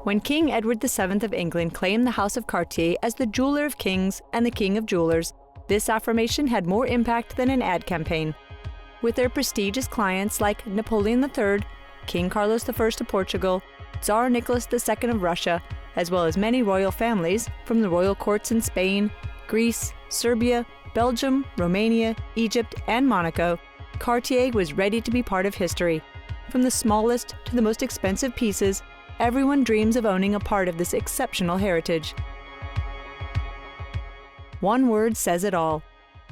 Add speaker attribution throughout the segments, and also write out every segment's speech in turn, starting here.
Speaker 1: When King Edward VII of England claimed the House of Cartier as the jeweler of kings and the king of jewelers, this affirmation had more impact than an ad campaign. With their prestigious clients like Napoleon III, King Carlos I of Portugal, Tsar Nicholas II of Russia, as well as many royal families from the royal courts in Spain, Greece, Serbia, Belgium, Romania, Egypt, and Monaco, Cartier was ready to be part of history. From the smallest to the most expensive pieces, everyone dreams of owning a part of this exceptional heritage. One word says it all.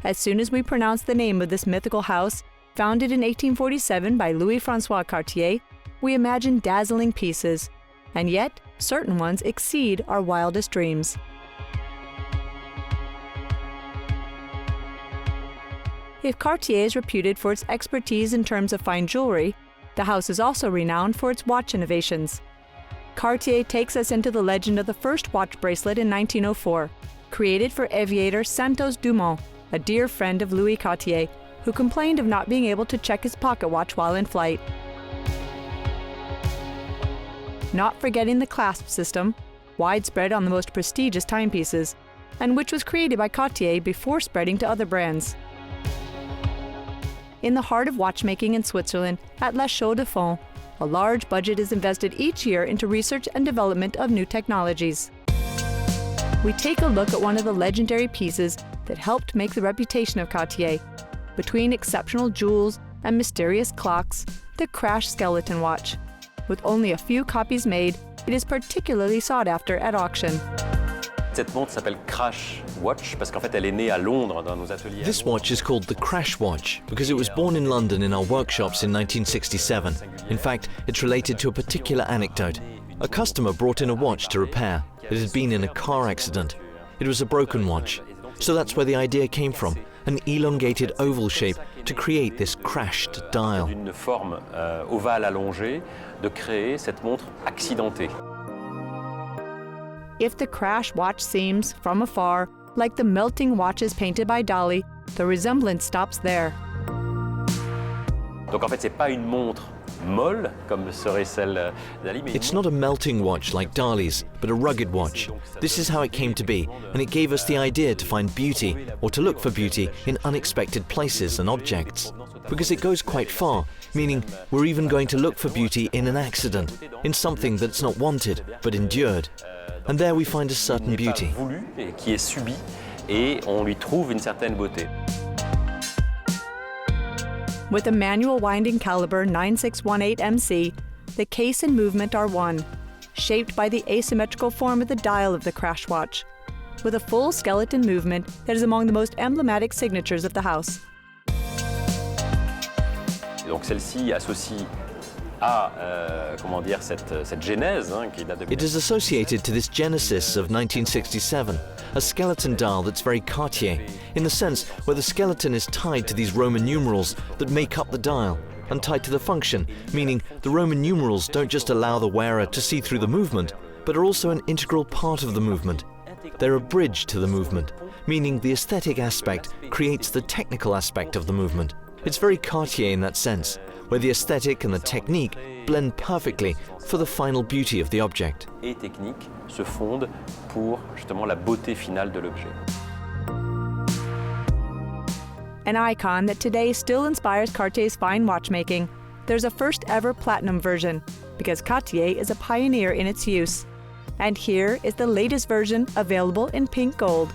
Speaker 1: As soon as we pronounce the name of this mythical house, founded in 1847 by Louis-François Cartier, we imagine dazzling pieces, and yet certain ones exceed our wildest dreams. If Cartier is reputed for its expertise in terms of fine jewelry, the house is also renowned for its watch innovations. Cartier takes us into the legend of the first watch bracelet in 1904, created for aviator Santos Dumont, a dear friend of Louis Cartier, who complained of not being able to check his pocket watch while in flight. Not forgetting the clasp system, widespread on the most prestigious timepieces, and which was created by Cartier before spreading to other brands. In the heart of watchmaking in Switzerland, at La Chaux-de-Fonds, a large budget is invested each year into research and development of new technologies. We take a look at one of the legendary pieces that helped make the reputation of Cartier. Between exceptional jewels and mysterious clocks, the Crash skeleton watch. With only a few copies made, it is particularly sought after at auction.
Speaker 2: Cette montre s'appelle Crash Watch parce qu'en fait elle est née à Londres dans nos ateliers.
Speaker 3: This watch is called the Crash Watch because it was born in London in our workshops in 1967. In fact, it's related to a particular anecdote. A customer brought in a watch to repair. It had been in a car accident. It was a broken watch. So that's where the idea came from, an elongated oval shape to create this crashed dial.
Speaker 2: D'une forme ovale allongée, de créer cette montre accidentée.
Speaker 1: If the Crash watch seems, from afar, like the melting watches painted by Dali, the resemblance stops there.
Speaker 2: Donc en fait, c'est pas une montre molle comme serait celle d'Ali, mais
Speaker 3: It's not a melting watch like Dali's, but a rugged watch. This is how it came to be, and it gave us the idea to find beauty, or to look for beauty, in unexpected places and objects. Because it goes quite far, meaning we're even going to look for beauty in an accident, in something that's not wanted, but endured. And there we find a certain beauty.
Speaker 2: voulu et qui est subi, et on lui trouve une certaine beauté.
Speaker 1: With a manual winding caliber 9618MC, the case and movement are one, shaped by the asymmetrical form of the dial of the Crash watch, with a full skeleton movement that is among the most emblematic signatures of the house.
Speaker 2: Et donc celle-ci associe à cette genèse qui date de
Speaker 3: It is associated to this genesis of 1967, a skeleton dial that's very Cartier, in the sense where the skeleton is tied to these Roman numerals that make up the dial, and tied to the function, meaning the Roman numerals don't just allow the wearer to see through the movement, but are also an integral part of the movement. They're a bridge to the movement, meaning the aesthetic aspect creates the technical aspect of the movement. It's very Cartier in that sense, where the aesthetic and the technique blend perfectly for the final beauty of the object.
Speaker 2: et technique se fondent pour justement la beauté finale de l'objet.
Speaker 1: An icon that today still inspires Cartier's fine watchmaking, there's a first ever platinum version, because Cartier is a pioneer in its use. And here is the latest version available in pink gold.